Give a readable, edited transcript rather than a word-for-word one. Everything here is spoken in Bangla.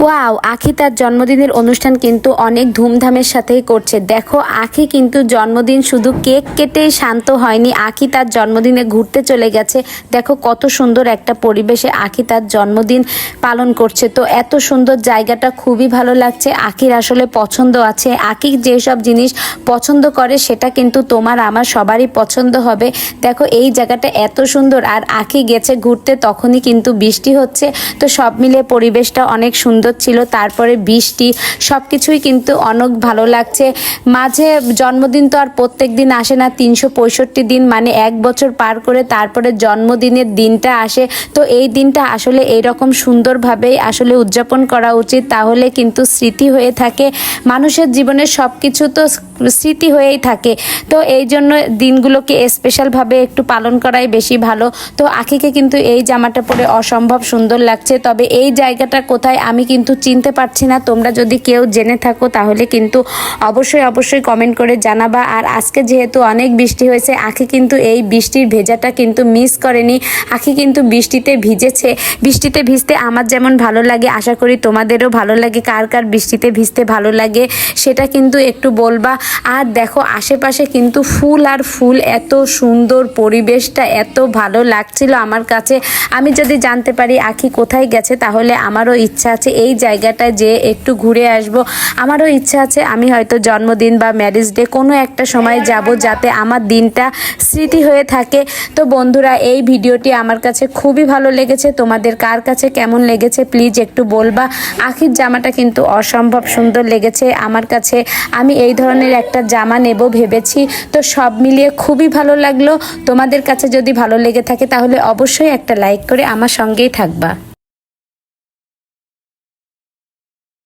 ওয়াও, আখি তার জন্মদিনের অনুষ্ঠান কিন্তু অনেক ধুমধামের সাথেই করছে। দেখো, আখি কিন্তু জন্মদিন শুধু কেক কেটেই শান্ত হয়নি, আখি তার জন্মদিনে ঘুরতে চলে গেছে। দেখো কত সুন্দর একটা পরিবেশে আখি তার জন্মদিন পালন করছে। তো এত সুন্দর জায়গাটা খুবই ভালো লাগছে। আখির আসলে পছন্দ আছে, আখি যেসব জিনিস পছন্দ করে সেটা কিন্তু তোমার আমার সবারই পছন্দ হবে। দেখো এই জায়গাটা এত সুন্দর, আর আখি গেছে ঘুরতে তখনই কিন্তু বৃষ্টি হচ্ছে। তো সব মিলে পরিবেশটা অনেক সুন্দর ছিল। তারপরে বৃষ্টি সব কিছুই কিন্তু অনেক ভালো লাগছে। মাঝে জন্মদিন তো আর প্রত্যেক দিন আসে না, 365 দিন মানে এক বছর পার করে তারপরে জন্মদিনের দিনটা আসে। তো এই দিনটা আসলে এইরকম সুন্দরভাবেই আসলে উদযাপন করা উচিত, তাহলে কিন্তু স্মৃতি হয়ে থাকে। মানুষের জীবনে সব কিছু তো স্মৃতি হয়েই থাকে। তো এই জন্য দিনগুলোকে স্পেশালভাবে একটু পালন করাই বেশি ভালো। তো আখিকে কিন্তু এই জামাটা পরে অসম্ভব সুন্দর লাগছে। তবে এই জায়গাটা কোথায় আমি কিন্তু চিনতে পারছি না। তোমরা যদি কেউ জেনে থাকো তাহলে কিন্তু অবশ্যই কমেন্ট করে জানাবা। আর আজকে যেহেতু অনেক বৃষ্টি হয়েছে, আখি কিন্তু এই বৃষ্টির ভেজাটা কিন্তু মিস করেনি। আখি কিন্তু বৃষ্টিতে ভিজেছে। বৃষ্টিতে ভিজতে আমার যেমন ভালো লাগে, আশা করি তোমাদেরও ভালো লাগে। কার কার বৃষ্টিতে ভিজতে ভালো লাগে সেটা কিন্তু একটু বলবা। আর দেখো আশেপাশে কিন্তু ফুল আর ফুল, এত সুন্দর পরিবেশটা, এত ভালো লাগছিল আমার কাছে। আমি যদি জানতে পারি আখি কোথায় গেছে তাহলে আমারও ইচ্ছা আছে এই জায়গাটায় যে একটু ঘুরে আসব। আমারও ইচ্ছা আছে আমি হয়তো জন্মদিন বা ম্যারেজ ডে কোনো একটা সময় যাব, যাতে আমার দিনটা স্মৃতি হয়ে থাকে। তো বন্ধুরা, এই ভিডিওটি আমার কাছে খুবই ভালো লেগেছে। তোমাদের কার কাছে কেমন লেগেছে প্লিজ একটু বলবা। আখির জামাটা কিন্তু অসম্ভব সুন্দর লেগেছে আমার কাছে। আমি এই ধরনের একটা জামা নেব ভেবেছি। তো সব মিলিয়ে খুবই ভালো লাগলো। তোমাদের কাছে যদি ভালো লেগে থাকে তাহলে অবশ্যই একটা লাইক করে আমার সঙ্গেই থাকবা।